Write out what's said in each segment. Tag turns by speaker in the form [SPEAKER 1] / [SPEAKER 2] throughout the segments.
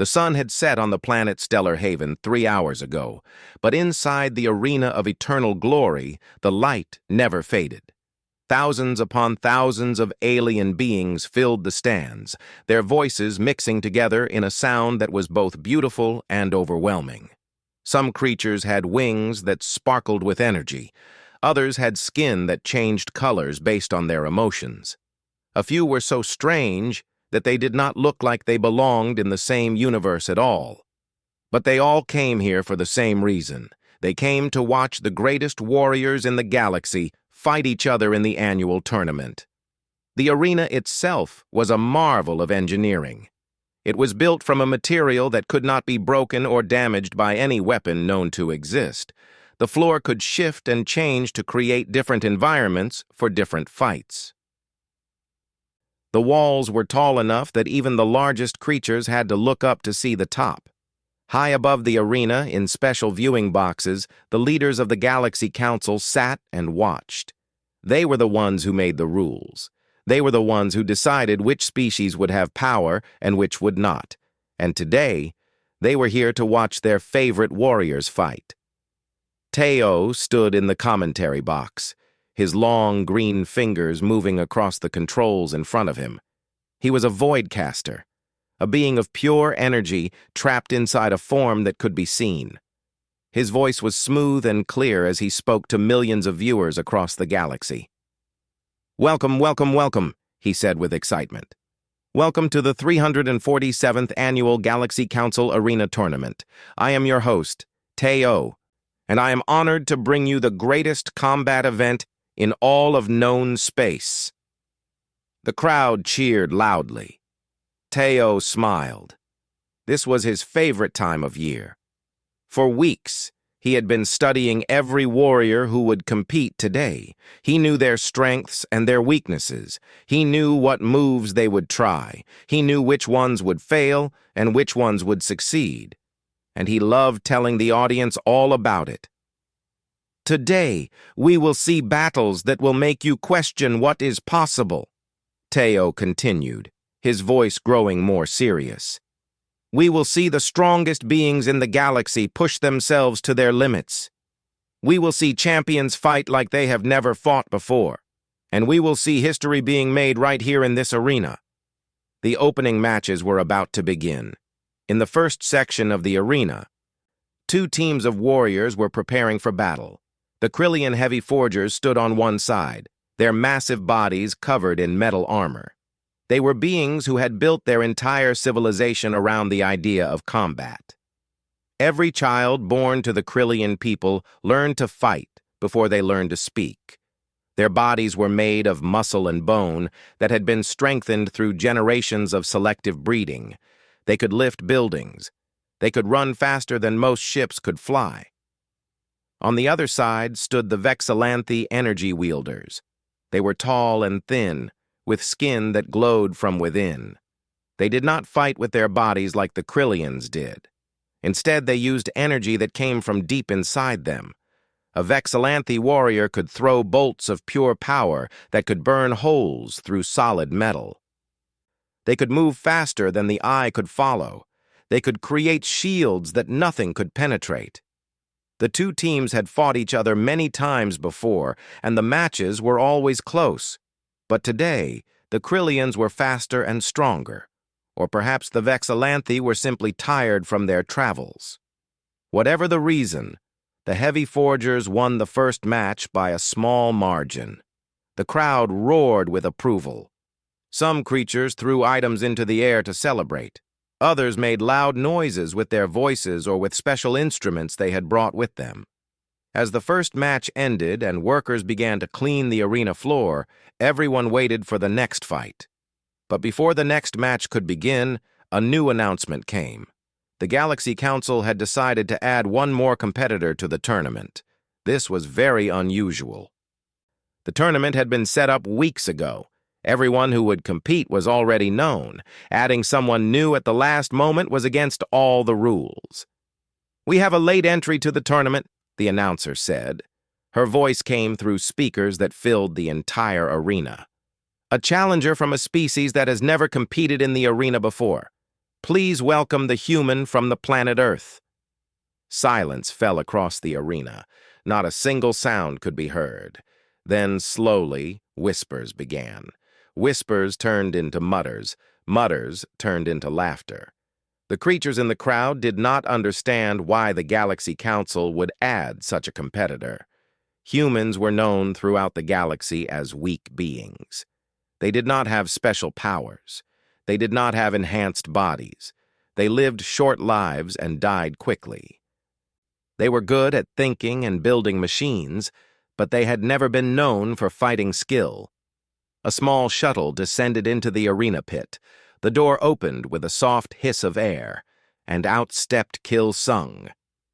[SPEAKER 1] The sun had set on the planet Stellar Haven 3 hours ago, but inside the arena of eternal glory, the light never faded. Thousands upon thousands of alien beings filled the stands, their voices mixing together in a sound that was both beautiful and overwhelming. Some creatures had wings that sparkled with energy. Others had skin that changed colors based on their emotions. A few were so strange that they did not look like they belonged in the same universe at all. But they all came here for the same reason. They came to watch the greatest warriors in the galaxy fight each other in the annual tournament. The arena itself was a marvel of engineering. It was built from a material that could not be broken or damaged by any weapon known to exist. The floor could shift and change to create different environments for different fights. The walls were tall enough that even the largest creatures had to look up to see the top. High above the arena, in special viewing boxes, the leaders of the Galaxy Council sat and watched. They were the ones who made the rules. They were the ones who decided which species would have power and which would not. And today, they were here to watch their favorite warriors fight. Teo stood in the commentary box, his long green fingers moving across the controls in front of him. He was a voidcaster, a being of pure energy trapped inside a form that could be seen. His voice was smooth and clear as he spoke to millions of viewers across the galaxy. "Welcome, welcome, welcome," he said with excitement. "Welcome to the 347th Annual Galaxy Council Arena Tournament. I am your host, Teo, and I am honored to bring you the greatest combat event in all of known space." The crowd cheered loudly. Teo smiled. This was his favorite time of year. For weeks, he had been studying every warrior who would compete today. He knew their strengths and their weaknesses. He knew what moves they would try. He knew which ones would fail and which ones would succeed. And he loved telling the audience all about it. "Today, we will see battles that will make you question what is possible," Teo continued, his voice growing more serious. "We will see the strongest beings in the galaxy push themselves to their limits. We will see champions fight like they have never fought before. And we will see history being made right here in this arena." The opening matches were about to begin. In the first section of the arena, 2 teams of warriors were preparing for battle. The Krillian heavy forgers stood on one side, their massive bodies covered in metal armor. They were beings who had built their entire civilization around the idea of combat. Every child born to the Krillian people learned to fight before they learned to speak. Their bodies were made of muscle and bone that had been strengthened through generations of selective breeding. They could lift buildings. They could run faster than most ships could fly. On the other side stood the Vexilanthe energy wielders. They were tall and thin, with skin that glowed from within. They did not fight with their bodies like the Krillians did. Instead, they used energy that came from deep inside them. A Vexilanthe warrior could throw bolts of pure power that could burn holes through solid metal. They could move faster than the eye could follow. They could create shields that nothing could penetrate. The 2 teams had fought each other many times before, and the matches were always close. But today, the Krillians were faster and stronger. Or perhaps the Vexilanthe were simply tired from their travels. Whatever the reason, the heavy forgers won the first match by a small margin. The crowd roared with approval. Some creatures threw items into the air to celebrate. Others made loud noises with their voices or with special instruments they had brought with them. As the first match ended and workers began to clean the arena floor, everyone waited for the next fight. But before the next match could begin, a new announcement came. The Galaxy Council had decided to add one more competitor to the tournament. This was very unusual. The tournament had been set up weeks ago. Everyone who would compete was already known. Adding someone new at the last moment was against all the rules. "We have a late entry to the tournament," the announcer said. Her voice came through speakers that filled the entire arena. "A challenger from a species that has never competed in the arena before. Please welcome the human from the planet Earth." Silence fell across the arena. Not a single sound could be heard. Then, slowly, whispers began. Whispers turned into mutters. Mutters turned into laughter. The creatures in the crowd did not understand why the Galaxy Council would add such a competitor. Humans were known throughout the galaxy as weak beings. They did not have special powers. They did not have enhanced bodies. They lived short lives and died quickly. They were good at thinking and building machines, but they had never been known for fighting skill. A small shuttle descended into the arena pit. The door opened with a soft hiss of air, and out stepped Kil Sung.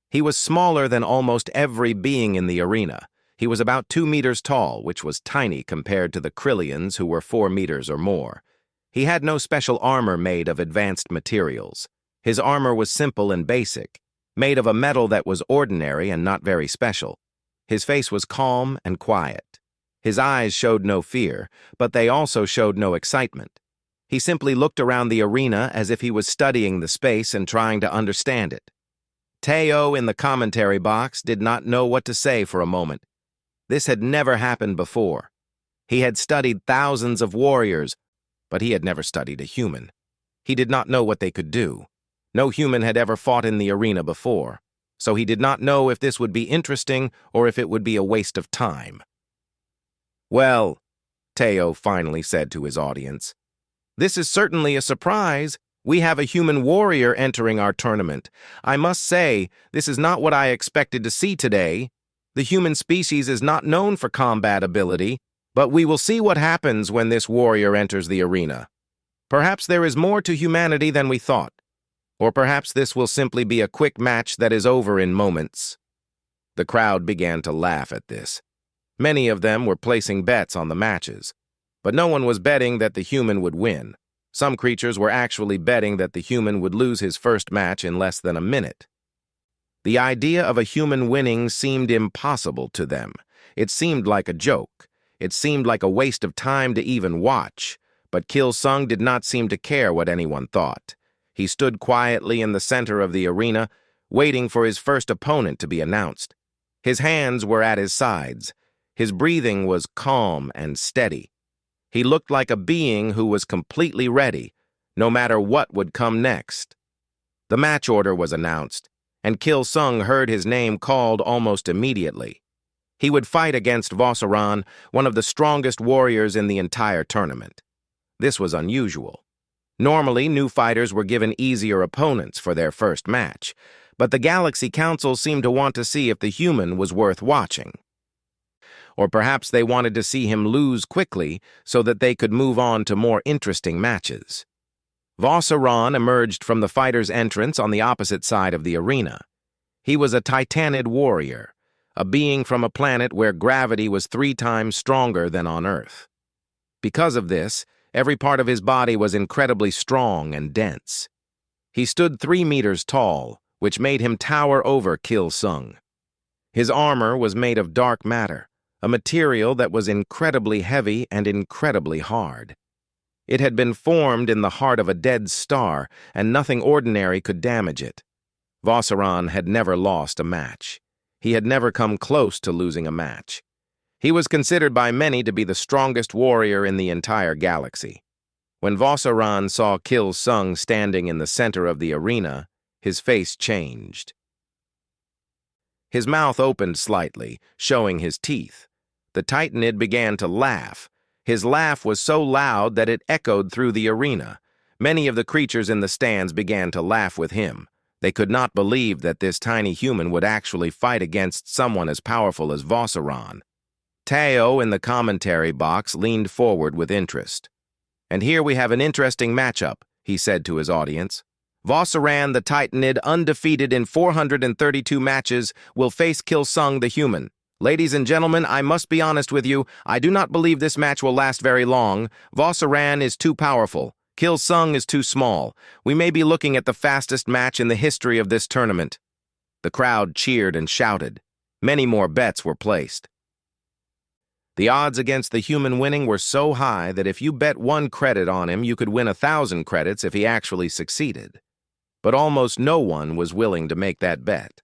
[SPEAKER 1] He was smaller than almost every being in the arena. He was about 2 meters tall, which was tiny compared to the Krillians who were 4 meters or more. He had no special armor made of advanced materials. His armor was simple and basic, made of a metal that was ordinary and not very special. His face was calm and quiet. His eyes showed no fear, but they also showed no excitement. He simply looked around the arena as if he was studying the space and trying to understand it. Teo in the commentary box did not know what to say for a moment. This had never happened before. He had studied thousands of warriors, but he had never studied a human. He did not know what they could do. No human had ever fought in the arena before, so he did not know if this would be interesting or if it would be a waste of time. "Well," Teo finally said to his audience, "this is certainly a surprise. We have a human warrior entering our tournament. I must say, this is not what I expected to see today. The human species is not known for combat ability, but we will see what happens when this warrior enters the arena. Perhaps there is more to humanity than we thought, or perhaps this will simply be a quick match that is over in moments." The crowd began to laugh at this. Many of them were placing bets on the matches, but no one was betting that the human would win. Some creatures were actually betting that the human would lose his first match in less than a minute. The idea of a human winning seemed impossible to them. It seemed like a joke. It seemed like a waste of time to even watch, but Kil Sung did not seem to care what anyone thought. He stood quietly in the center of the arena, waiting for his first opponent to be announced. His hands were at his sides. His breathing was calm and steady. He looked like a being who was completely ready, no matter what would come next. The match order was announced, and Kil Sung heard his name called almost immediately. He would fight against Vossaran, one of the strongest warriors in the entire tournament. This was unusual. Normally, new fighters were given easier opponents for their first match, but the Galaxy Council seemed to want to see if the human was worth watching. Or perhaps they wanted to see him lose quickly so that they could move on to more interesting matches. Vossaran emerged from the fighter's entrance on the opposite side of the arena. He was a Titanid warrior, a being from a planet where gravity was 3 times stronger than on Earth. Because of this, every part of his body was incredibly strong and dense. He stood 3 meters tall, which made him tower over Kil Sung. His armor was made of dark matter, a material that was incredibly heavy and incredibly hard. It had been formed in the heart of a dead star, and nothing ordinary could damage it. Vossaran had never lost a match. He had never come close to losing a match. He was considered by many to be the strongest warrior in the entire galaxy. When Vossaran saw Kil Sung standing in the center of the arena, his face changed. His mouth opened slightly, showing his teeth. The Titanid began to laugh. His laugh was so loud that it echoed through the arena. Many of the creatures in the stands began to laugh with him. They could not believe that this tiny human would actually fight against someone as powerful as Vossaran. Teo in the commentary box leaned forward with interest. "And here we have an interesting matchup," he said to his audience. "Vossaran the Titanid, undefeated in 432 matches, will face Kil Sung the human. Ladies and gentlemen, I must be honest with you. I do not believe this match will last very long. Vossaran is too powerful. Kil Sung is too small. We may be looking at the fastest match in the history of this tournament." The crowd cheered and shouted. Many more bets were placed. The odds against the human winning were so high that if you bet 1 credit on him, you could win 1,000 credits if he actually succeeded. But almost no one was willing to make that bet.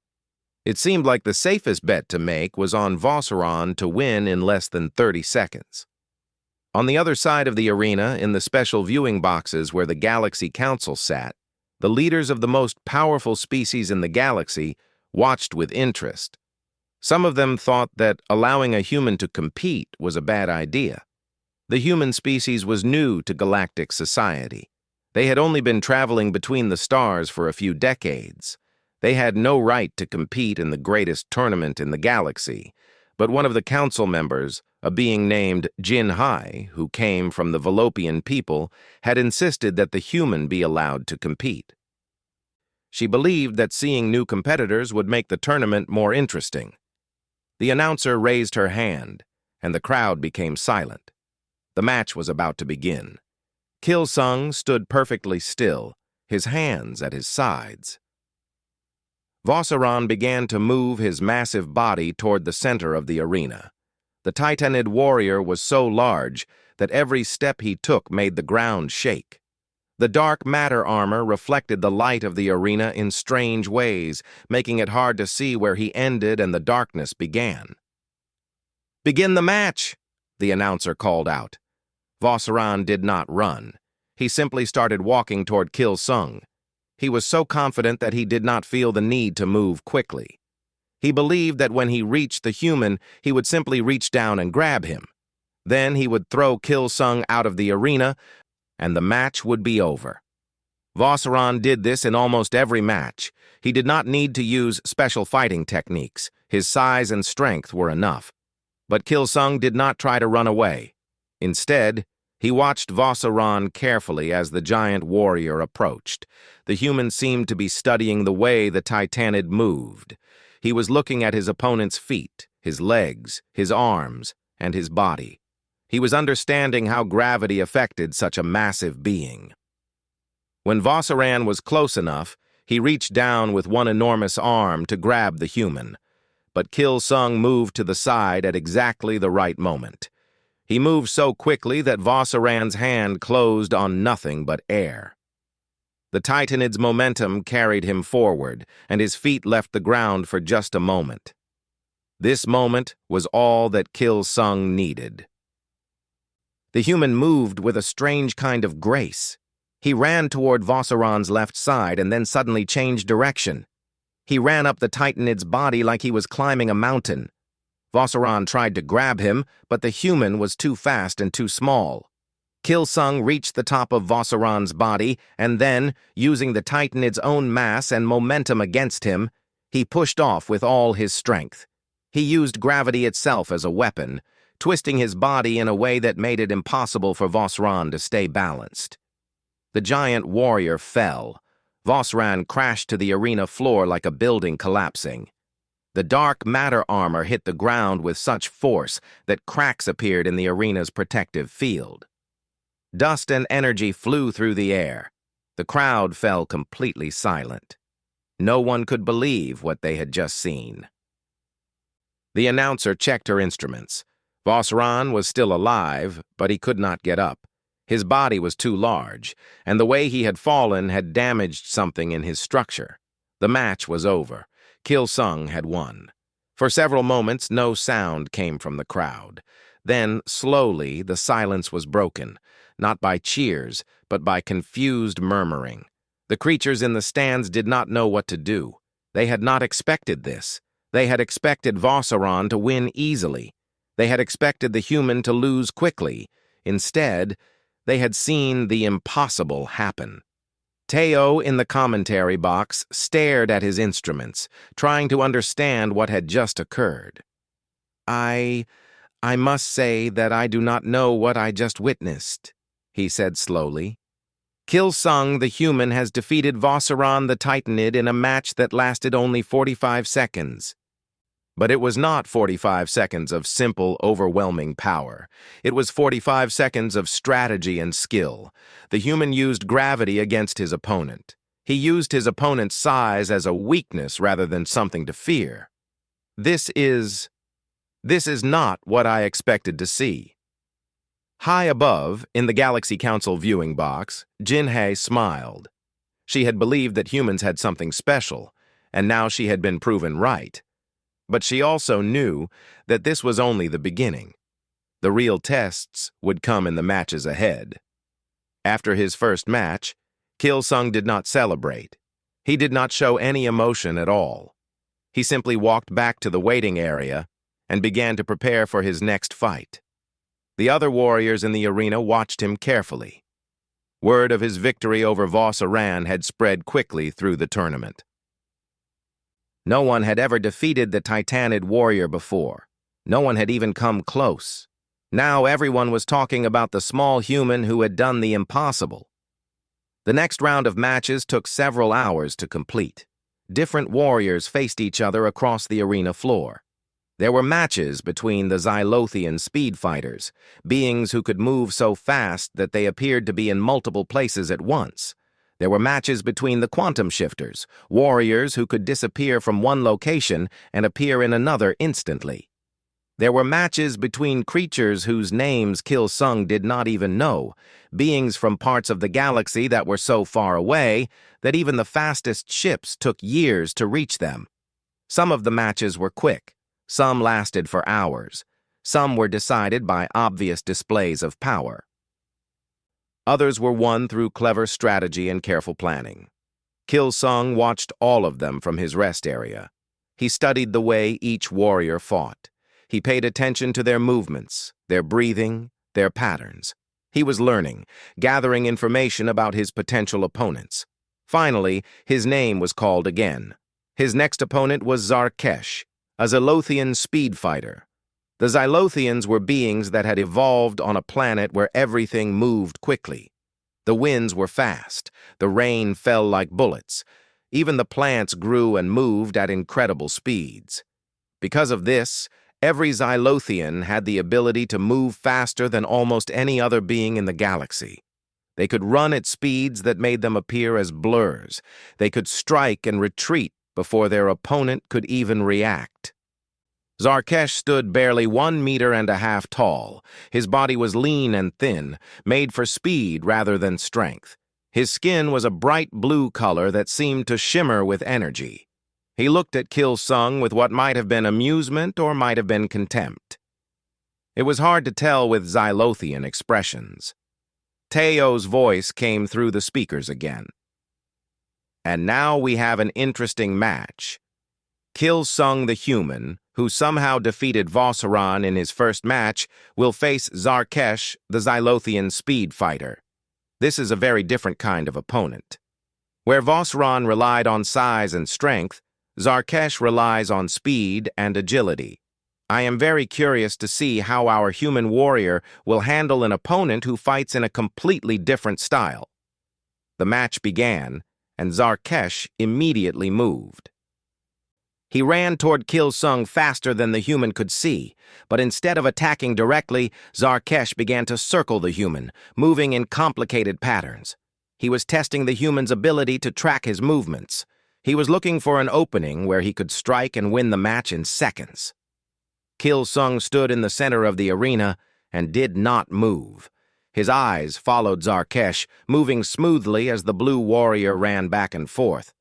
[SPEAKER 1] It seemed like the safest bet to make was on Vosseron to win in less than 30 seconds. On the other side of the arena, in the special viewing boxes where the Galaxy Council sat, the leaders of the most powerful species in the galaxy watched with interest. Some of them thought that allowing a human to compete was a bad idea. The human species was new to galactic society. They had only been traveling between the stars for a few decades. They had no right to compete in the greatest tournament in the galaxy, but one of the council members, a being named Jin Hai, who came from the Velopian people, had insisted that the human be allowed to compete. She believed that seeing new competitors would make the tournament more interesting. The announcer raised her hand, and the crowd became silent. The match was about to begin. Kil-sung stood perfectly still, his hands at his sides. Vosseron began to move his massive body toward the center of the arena. The Titanid warrior was so large that every step he took made the ground shake. The dark matter armor reflected the light of the arena in strange ways, making it hard to see where he ended and the darkness began. "Begin the match," the announcer called out. Vosseron did not run. He simply started walking toward Kil-sung. He was so confident that he did not feel the need to move quickly. He believed that when he reached the human, he would simply reach down and grab him. Then he would throw Kil-sung out of the arena, and the match would be over. Vosseron did this in almost every match. He did not need to use special fighting techniques. His size and strength were enough. But Kil-sung did not try to run away. Instead, he watched Vosseron carefully as the giant warrior approached. The human seemed to be studying the way the Titanid moved. He was looking at his opponent's feet, his legs, his arms, and his body. He was understanding how gravity affected such a massive being. When Vosseron was close enough, he reached down with one enormous arm to grab the human. But Kil-sung moved to the side at exactly the right moment. He moved so quickly that Vosseron's hand closed on nothing but air. The Titanid's momentum carried him forward, and his feet left the ground for just a moment. This moment was all that Kil-sung needed. The human moved with a strange kind of grace. He ran toward Vosseron's left side and then suddenly changed direction. He ran up the Titanid's body like he was climbing a mountain. Vosseron tried to grab him, but the human was too fast and too small. Kil-sung reached the top of Vosseron's body, and then, using the Titanid's own mass and momentum against him, he pushed off with all his strength. He used gravity itself as a weapon, twisting his body in a way that made it impossible for Vosseron to stay balanced. The giant warrior fell. Vosseron crashed to the arena floor like a building collapsing. The dark matter armor hit the ground with such force that cracks appeared in the arena's protective field. Dust and energy flew through the air. The crowd fell completely silent. No one could believe what they had just seen. The announcer checked her instruments. Vosseron was still alive, but he could not get up. His body was too large, and the way he had fallen had damaged something in his structure. The match was over. Kil-sung had won. For several moments, no sound came from the crowd. Then, slowly, the silence was broken, not by cheers, but by confused murmuring. The creatures in the stands did not know what to do. They had not expected this. They had expected Vosseron to win easily. They had expected the human to lose quickly. Instead, they had seen the impossible happen. Teo, in the commentary box, stared at his instruments, trying to understand what had just occurred. I must say that I do not know what I just witnessed," he said slowly. "Kil-sung, the human, has defeated Vosseron the Titanid in a match that lasted only 45 seconds. But it was not 45 seconds of simple, overwhelming power. It was 45 seconds of strategy and skill. The human used gravity against his opponent. He used his opponent's size as a weakness rather than something to fear. This is This is not what I expected to see. High above, in the Galaxy Council viewing box, Jinhei smiled. She had believed that humans had something special, and now she had been proven right. But she also knew that this was only the beginning. The real tests would come in the matches ahead. After his first match, Kil-sung did not celebrate. He did not show any emotion at all. He simply walked back to the waiting area and began to prepare for his next fight. The other warriors in the arena watched him carefully. Word of his victory over Voss-Aran had spread quickly through the tournament. No one had ever defeated the Titanid warrior before. No one had even come close. Now everyone was talking about the small human who had done the impossible. The next round of matches took several hours to complete. Different warriors faced each other across the arena floor. There were matches between the Xylothian speed fighters, beings who could move so fast that they appeared to be in multiple places at once. There were matches between the quantum shifters, warriors who could disappear from one location and appear in another instantly. There were matches between creatures whose names Kil-sung did not even know, beings from parts of the galaxy that were so far away that even the fastest ships took years to reach them. Some of the matches were quick, some lasted for hours, some were decided by obvious displays of power. Others were won through clever strategy and careful planning. Kil-sung watched all of them from his rest area. He studied the way each warrior fought. He paid attention to their movements, their breathing, their patterns. He was learning, gathering information about his potential opponents. Finally, his name was called again. His next opponent was Zarkesh, a Xylothian speed fighter. The Xylothians were beings that had evolved on a planet where everything moved quickly. The winds were fast, the rain fell like bullets. Even the plants grew and moved at incredible speeds. Because of this, every Xylothian had the ability to move faster than almost any other being in the galaxy. They could run at speeds that made them appear as blurs. They could strike and retreat before their opponent could even react. Zarkesh stood barely 1.5 meters tall. His body was lean and thin, made for speed rather than strength. His skin was a bright blue color that seemed to shimmer with energy. He looked at Kil-sung with what might have been amusement or might have been contempt. It was hard to tell with Xylothian expressions. Teo's voice came through the speakers again. And now we have an interesting match. Kil-sung the human, who somehow defeated Voss-Aran in his first match, will face Zarkesh, the Xylothian speed fighter. This is a very different kind of opponent. Where Voss-Aran relied on size and strength, Zarkesh relies on speed and agility. I am very curious to see how our human warrior will handle an opponent who fights in a completely different style. The match began, and Zarkesh immediately moved. He ran toward Kil-sung faster than the human could see, but instead of attacking directly, Zarkesh began to circle the human, moving in complicated patterns. He was testing the human's ability to track his movements. He was looking for an opening where he could strike and win the match in seconds. Kil-sung stood in the center of the arena and did not move. His eyes followed Zarkesh, moving smoothly as the blue warrior ran back and forth.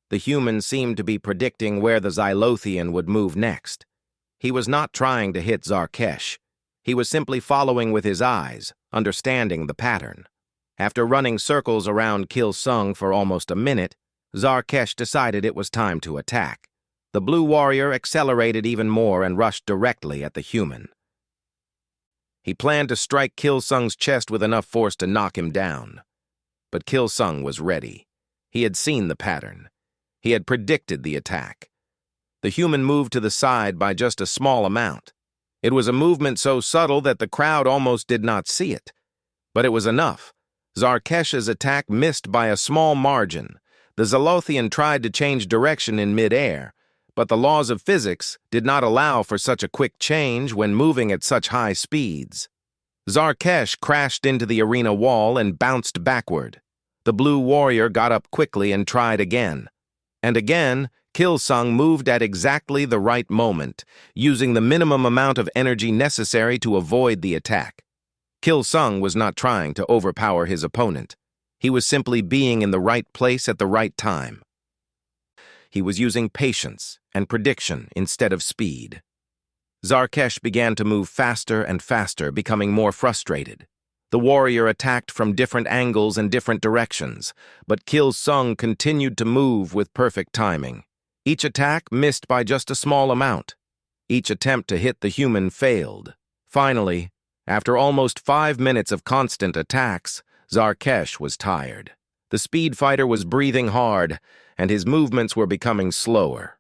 [SPEAKER 1] The human seemed to be predicting where the Xylothian would move next. He was not trying to hit Zarkesh. He was simply following with his eyes, understanding the pattern. After running circles around Kil-sung for almost a minute, Zarkesh decided it was time to attack. The blue warrior accelerated even more and rushed directly at the human. He planned to strike Kil-sung's chest with enough force to knock him down. But Kil-sung was ready. He had seen the pattern. He had predicted the attack. The human moved to the side by just a small amount. It was a movement so subtle that the crowd almost did not see it. But it was enough. Zarkesh's attack missed by a small margin. The Xylothian tried to change direction in mid-air, but the laws of physics did not allow for such a quick change when moving at such high speeds. Zarkesh crashed into the arena wall and bounced backward. The blue warrior got up quickly and tried again. And again, Killsung moved at exactly the right moment, using the minimum amount of energy necessary to avoid the attack. Killsung was not trying to overpower his opponent. He was simply being in the right place at the right time. He was using patience and prediction instead of speed. Zarkesh began to move faster and faster, becoming more frustrated. The warrior attacked from different angles and different directions, but Killsung continued to move with perfect timing. Each attack missed by just a small amount. Each attempt to hit the human failed. Finally, after almost 5 minutes of constant attacks, Zarkesh was tired. The speed fighter was breathing hard, and his movements were becoming slower.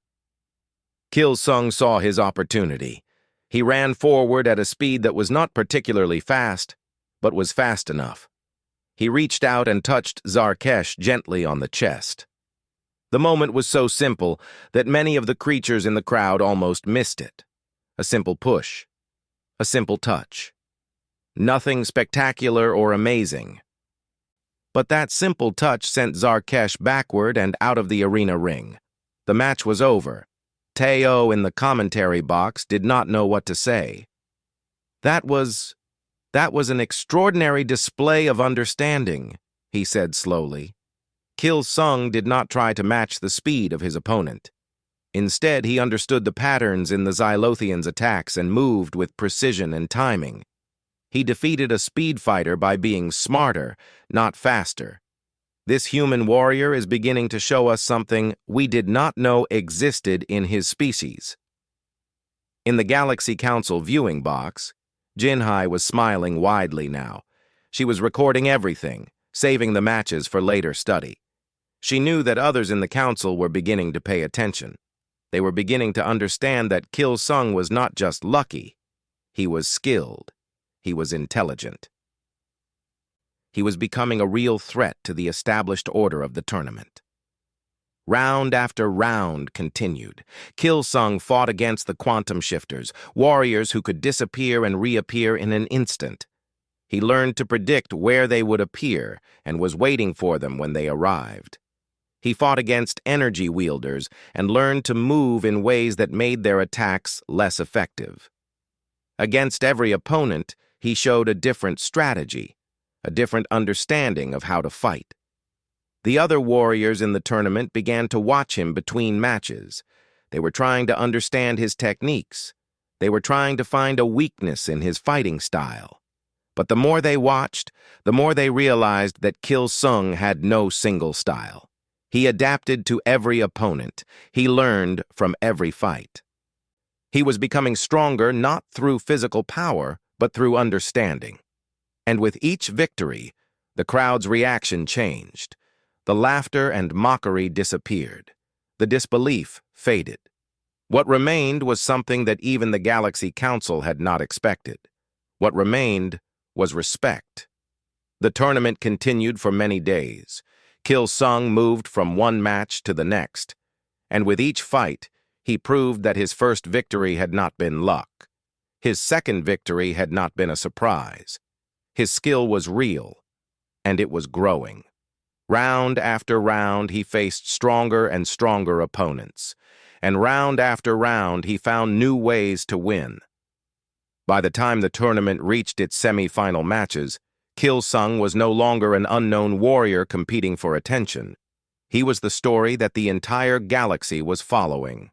[SPEAKER 1] Killsung saw his opportunity. He ran forward at a speed that was not particularly fast, but was fast enough. He reached out and touched Zarkesh gently on the chest. The moment was so simple that many of the creatures in the crowd almost missed it. A simple push. A simple touch. Nothing spectacular or amazing. But that simple touch sent Zarkesh backward and out of the arena ring. The match was over. Teo in the commentary box did not know what to say. That was an extraordinary display of understanding, he said slowly. Killsung did not try to match the speed of his opponent. Instead, he understood the patterns in the Xylothians' attacks and moved with precision and timing. He defeated a speed fighter by being smarter, not faster. This human warrior is beginning to show us something we did not know existed in his species. In the Galaxy Council viewing box, Jinhai was smiling widely now. She was recording everything, saving the matches for later study. She knew that others in the council were beginning to pay attention. They were beginning to understand that Killsung was not just lucky. He was skilled. He was intelligent. He was becoming a real threat to the established order of the tournament. Round after round continued. Killsung fought against the quantum shifters, warriors who could disappear and reappear in an instant. He learned to predict where they would appear and was waiting for them when they arrived. He fought against energy wielders and learned to move in ways that made their attacks less effective. Against every opponent, he showed a different strategy, a different understanding of how to fight. The other warriors in the tournament began to watch him between matches. They were trying to understand his techniques. They were trying to find a weakness in his fighting style. But the more they watched, the more they realized that Killsung had no single style. He adapted to every opponent. He learned from every fight. He was becoming stronger not through physical power, but through understanding. And with each victory, the crowd's reaction changed. The laughter and mockery disappeared. The disbelief faded. What remained was something that even the Galaxy Council had not expected. What remained was respect. The tournament continued for many days. Killsung moved from one match to the next, and with each fight, he proved that his first victory had not been luck. His second victory had not been a surprise. His skill was real, and it was growing. Round after round, he faced stronger and stronger opponents, and round after round, he found new ways to win. By the time the tournament reached its semi-final matches, Killsung was no longer an unknown warrior competing for attention. He was the story that the entire galaxy was following.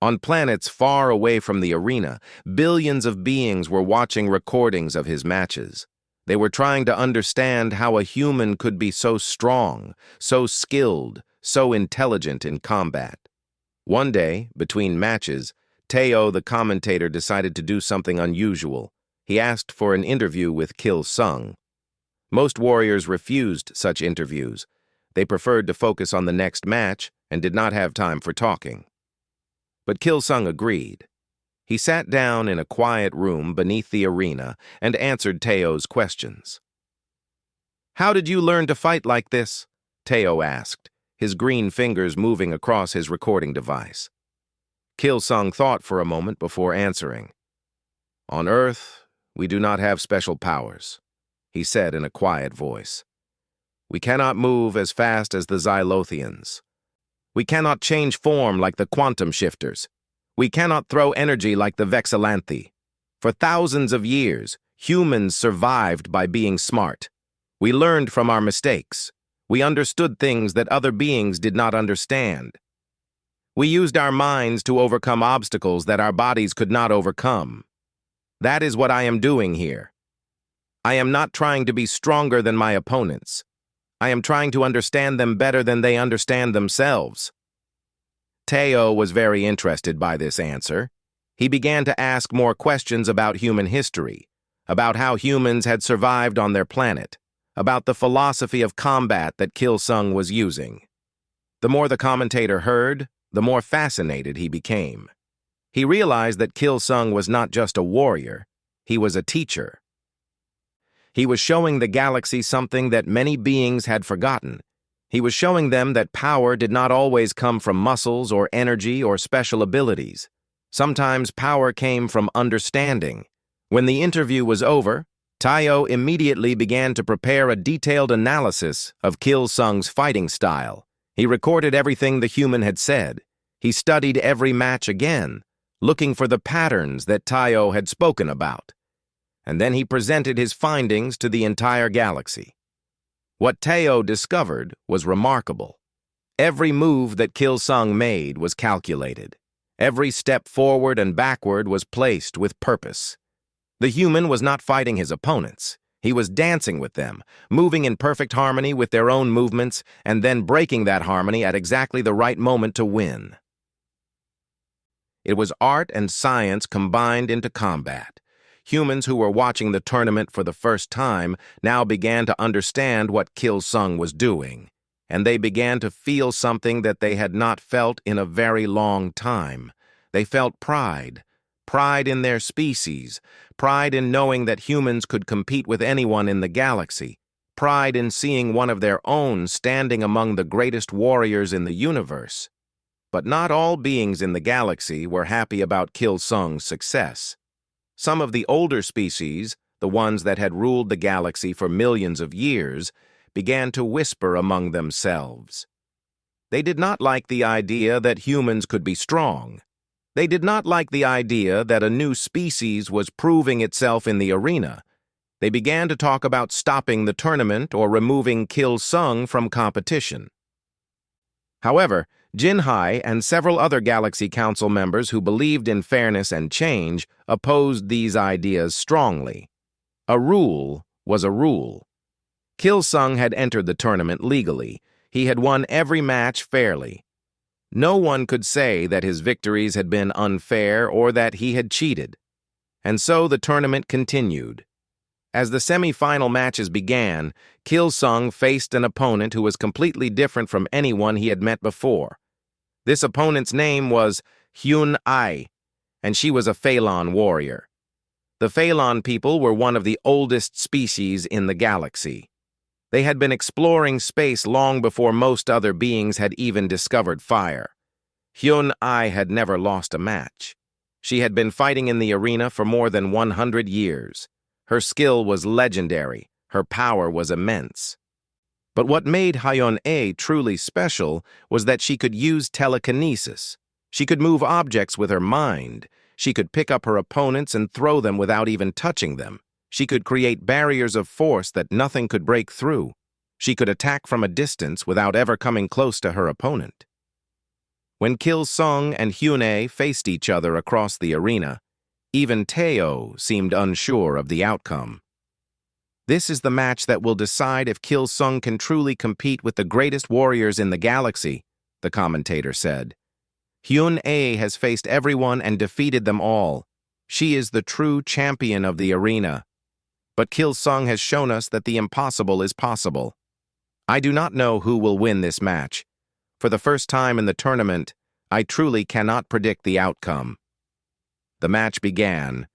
[SPEAKER 1] On planets far away from the arena, billions of beings were watching recordings of his matches. They were trying to understand how a human could be so strong, so skilled, so intelligent in combat. One day, between matches, Teo, the commentator, decided to do something unusual. He asked for an interview with Killsung. Most warriors refused such interviews. They preferred to focus on the next match and did not have time for talking. But Killsung agreed. He sat down in a quiet room beneath the arena and answered Teo's questions. "How did you learn to fight like this?" Teo asked, his green fingers moving across his recording device. Killsung thought for a moment before answering. "On Earth, we do not have special powers," he said in a quiet voice. "We cannot move as fast as the Xylothians. We cannot change form like the quantum shifters. We cannot throw energy like the Vexilanthe. For thousands of years, humans survived by being smart. We learned from our mistakes. We understood things that other beings did not understand. We used our minds to overcome obstacles that our bodies could not overcome. That is what I am doing here. I am not trying to be stronger than my opponents. I am trying to understand them better than they understand themselves. Teo was very interested by this answer. He began to ask more questions about human history, about how humans had survived on their planet, about the philosophy of combat that Kilsung was using. The more the commentator heard, the more fascinated he became. He realized that Kilsung was not just a warrior, he was a teacher. He was showing the galaxy something that many beings had forgotten. He was showing them that power did not always come from muscles or energy or special abilities. Sometimes power came from understanding. When the interview was over, Teo immediately began to prepare a detailed analysis of Kilsung's fighting style. He recorded everything the human had said. He studied every match again, looking for the patterns that Teo had spoken about. And then he presented his findings to the entire galaxy. What Teo discovered was remarkable. Every move that Kilsung made was calculated. Every step forward and backward was placed with purpose. The human was not fighting his opponents. He was dancing with them, moving in perfect harmony with their own movements, and then breaking that harmony at exactly the right moment to win. It was art and science combined into combat. Humans who were watching the tournament for the first time now began to understand what Kilsung was doing, and they began to feel something that they had not felt in a very long time. They felt pride. Pride in their species, pride in knowing that humans could compete with anyone in the galaxy, pride in seeing one of their own standing among the greatest warriors in the universe. But not all beings in the galaxy were happy about Kilsung's success. Some of the older species, the ones that had ruled the galaxy for millions of years, began to whisper among themselves. They did not like the idea that humans could be strong. They did not like the idea that a new species was proving itself in the arena. They began to talk about stopping the tournament or removing Kilsung from competition. However, Jinhai and several other Galaxy Council members who believed in fairness and change opposed these ideas strongly. A rule was a rule. Kilsung had entered the tournament legally. He had won every match fairly. No one could say that his victories had been unfair or that he had cheated. And so the tournament continued. As the semi-final matches began, Kilsung faced an opponent who was completely different from anyone he had met before. This opponent's name was Hyun-Ai, and she was a Phaelon warrior. The Phaelon people were one of the oldest species in the galaxy. They had been exploring space long before most other beings had even discovered fire. Hyun-Ai had never lost a match. She had been fighting in the arena for more than 100 years. Her skill was legendary. Her power was immense. But what made Hyun-Ai truly special was that she could use telekinesis. She could move objects with her mind. She could pick up her opponents and throw them without even touching them. She could create barriers of force that nothing could break through. She could attack from a distance without ever coming close to her opponent. When Kilsung and Hyun-Ai faced each other across the arena, even Teo seemed unsure of the outcome. This is the match that will decide if Kilsung can truly compete with the greatest warriors in the galaxy, the commentator said. Hyun-Ai has faced everyone and defeated them all. She is the true champion of the arena. But Kilsung has shown us that the impossible is possible. I do not know who will win this match. For the first time in the tournament, I truly cannot predict the outcome. The match began,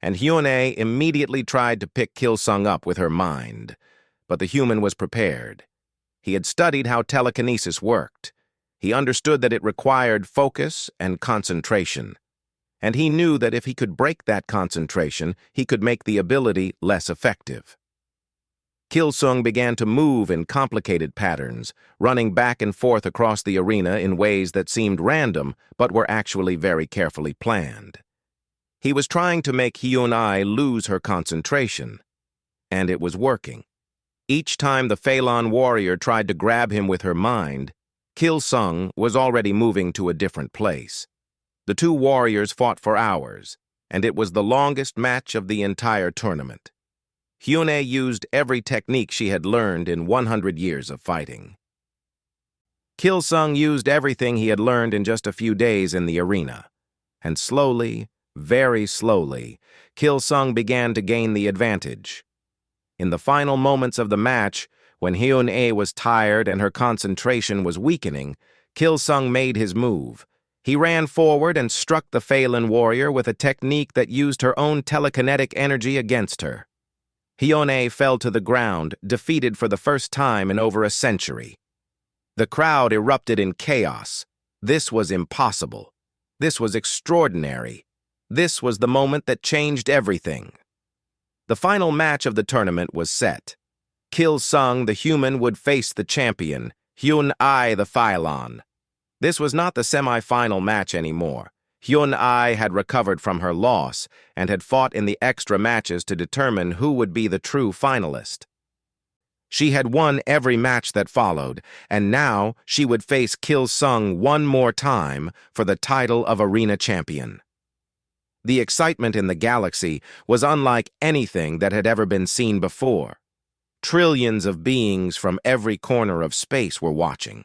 [SPEAKER 1] and Hyun-Ai immediately tried to pick Kilsung up with her mind. But the human was prepared. He had studied how telekinesis worked. He understood that it required focus and concentration. And he knew that if he could break that concentration, he could make the ability less effective. Kilsung began to move in complicated patterns, running back and forth across the arena in ways that seemed random but were actually very carefully planned. He was trying to make Hyun-ai lose her concentration, and it was working. Each time the Phaelon warrior tried to grab him with her mind, Kilsung was already moving to a different place. The two warriors fought for hours, and it was the longest match of the entire tournament. Hyun-ai used every technique she had learned in 100 years of fighting. Kilsung used everything he had learned in just a few days in the arena, and slowly, very slowly, Kilsung began to gain the advantage. In the final moments of the match, when Hyun-ai was tired and her concentration was weakening, Kilsung made his move. He ran forward and struck the Phaelon warrior with a technique that used her own telekinetic energy against her. Hyun-ai fell to the ground, defeated for the first time in over a century. The crowd erupted in chaos. This was impossible. This was extraordinary. This was the moment that changed everything. The final match of the tournament was set. Kilsung, the human, would face the champion, Hyun-ai the Phaelon. This was not the semi-final match anymore. Hyun-ai had recovered from her loss and had fought in the extra matches to determine who would be the true finalist. She had won every match that followed, and now she would face Kilsung one more time for the title of arena champion. The excitement in the galaxy was unlike anything that had ever been seen before. Trillions of beings from every corner of space were watching.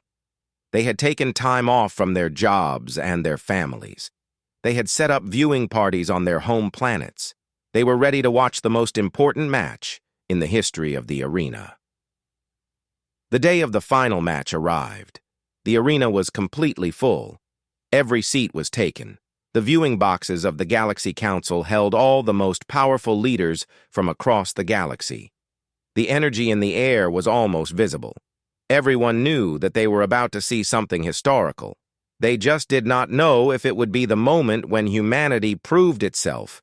[SPEAKER 1] They had taken time off from their jobs and their families. They had set up viewing parties on their home planets. They were ready to watch the most important match in the history of the arena. The day of the final match arrived. The arena was completely full. Every seat was taken. The viewing boxes of the Galaxy Council held all the most powerful leaders from across the galaxy. The energy in the air was almost visible. Everyone knew that they were about to see something historical. They just did not know if it would be the moment when humanity proved itself,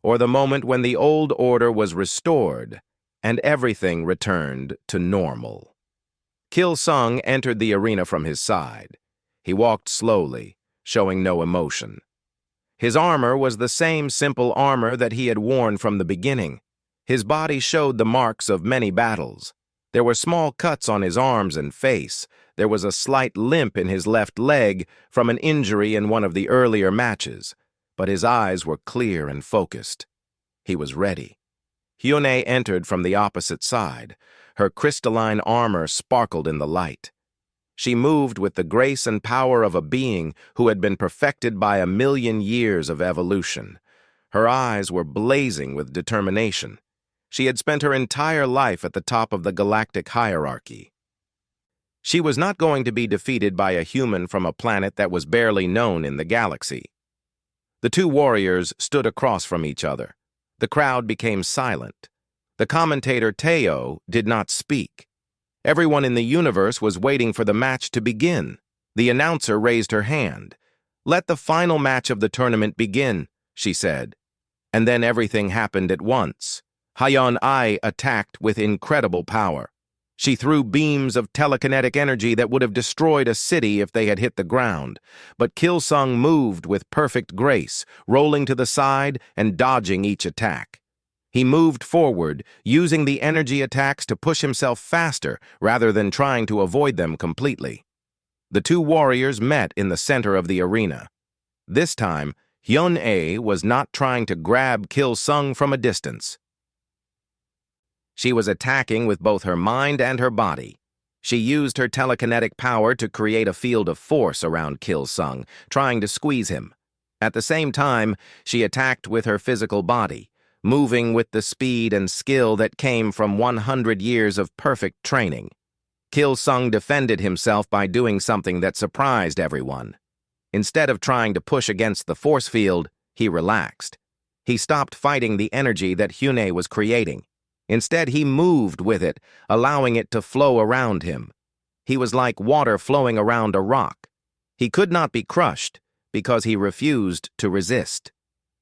[SPEAKER 1] or the moment when the old order was restored and everything returned to normal. Kilsung entered the arena from his side. He walked slowly, showing no emotion. His armor was the same simple armor that he had worn from the beginning. His body showed the marks of many battles. There were small cuts on his arms and face. There was a slight limp in his left leg from an injury in one of the earlier matches, but his eyes were clear and focused. He was ready. Hyun-ai entered from the opposite side. Her crystalline armor sparkled in the light. She moved with the grace and power of a being who had been perfected by 1,000,000 years of evolution. Her eyes were blazing with determination. She had spent her entire life at the top of the galactic hierarchy. She was not going to be defeated by a human from a planet that was barely known in the galaxy. The two warriors stood across from each other. The crowd became silent. The commentator Teo did not speak. Everyone in the universe was waiting for the match to begin. The announcer raised her hand. "Let the final match of the tournament begin," she said. And then everything happened at once. Hyun-ai attacked with incredible power. She threw beams of telekinetic energy that would have destroyed a city if they had hit the ground. But Kilsung moved with perfect grace, rolling to the side and dodging each attack. He moved forward, using the energy attacks to push himself faster rather than trying to avoid them completely. The two warriors met in the center of the arena. This time, Hyun-ai was not trying to grab Kilsung from a distance. She was attacking with both her mind and her body. She used her telekinetic power to create a field of force around Kilsung, trying to squeeze him. At the same time, she attacked with her physical body, moving with the speed and skill that came from 100 years of perfect training. Kilsung defended himself by doing something that surprised everyone. Instead of trying to push against the force field, he relaxed. He stopped fighting the energy that Hyun-ai was creating. Instead, he moved with it, allowing it to flow around him. He was like water flowing around a rock. He could not be crushed because he refused to resist.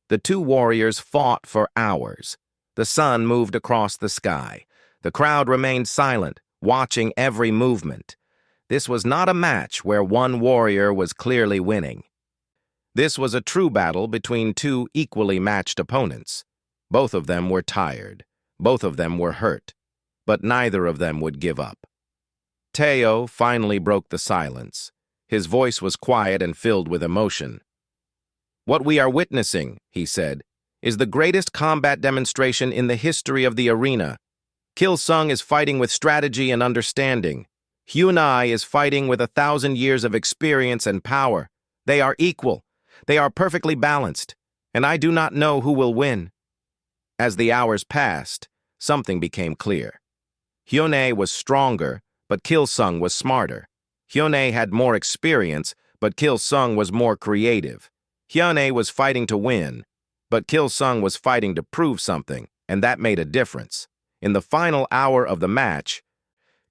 [SPEAKER 1] The two warriors fought for hours. The sun moved across the sky. The crowd remained silent, watching every movement. This was not a match where one warrior was clearly winning. This was a true battle between two equally matched opponents. Both of them were tired. Both of them were hurt. But neither of them would give up. Teo finally broke the silence. His voice was quiet and filled with emotion. "What we are witnessing," he said, "is the greatest combat demonstration in the history of the arena. Killsung is fighting with strategy and understanding. Hyun-ai is fighting with 1,000 years of experience and power. They are equal. They are perfectly balanced, and I do not know who will win." As the hours passed, something became clear. Hyun-ai was stronger, but Killsung was smarter. Hyun-ai had more experience, but Killsung was more creative. Hyun-ai was fighting to win, but Killsung was fighting to prove something, and that made a difference. In the final hour of the match,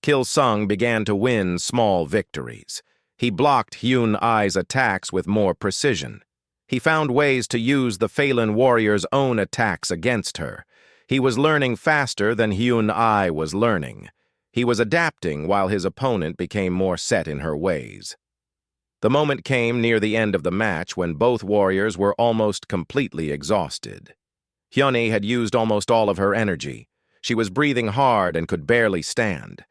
[SPEAKER 1] Killsung began to win small victories. He blocked Hyun-ai's attacks with more precision. He found ways to use the Phelan warrior's own attacks against her. He was learning faster than Hyun-ai was learning. He was adapting while his opponent became more set in her ways. The moment came near the end of the match when both warriors were almost completely exhausted. Hyun-ai had used almost all of her energy. She was breathing hard and could barely stand.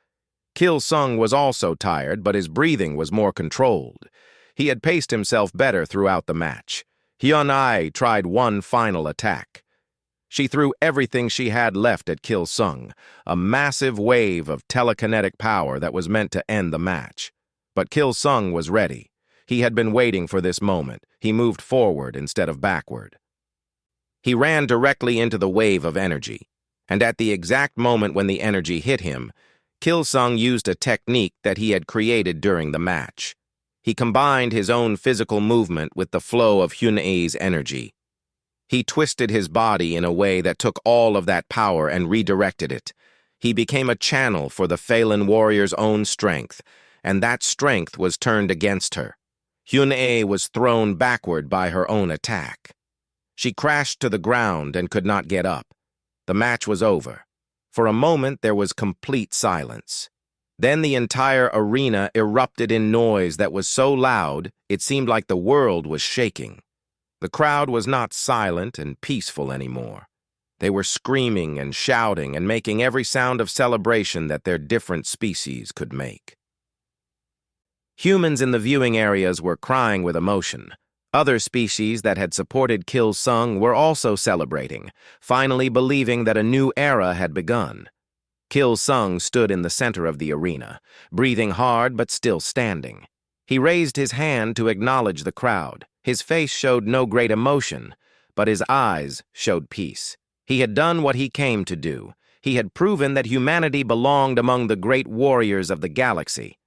[SPEAKER 1] Killsung was also tired, but his breathing was more controlled. He had paced himself better throughout the match. Hyun-ai tried one final attack. She threw everything she had left at Killsung, a massive wave of telekinetic power that was meant to end the match. But Killsung was ready. He had been waiting for this moment. He moved forward instead of backward. He ran directly into the wave of energy, and at the exact moment when the energy hit him, Killsung used a technique that he had created during the match. He combined his own physical movement with the flow of Hyun-ai's energy. He twisted his body in a way that took all of that power and redirected it. He became a channel for the Phelan warrior's own strength, and that strength was turned against her. Hyun-ai was thrown backward by her own attack. She crashed to the ground and could not get up. The match was over. For a moment, there was complete silence. Then the entire arena erupted in noise that was so loud, it seemed like the world was shaking. The crowd was not silent and peaceful anymore. They were screaming and shouting and making every sound of celebration that their different species could make. Humans in the viewing areas were crying with emotion. Other species that had supported Killsung were also celebrating, finally believing that a new era had begun. Killsung stood in the center of the arena, breathing hard but still standing. He raised his hand to acknowledge the crowd. His face showed no great emotion, but his eyes showed peace. He had done what he came to do. He had proven that humanity belonged among the great warriors of the galaxy.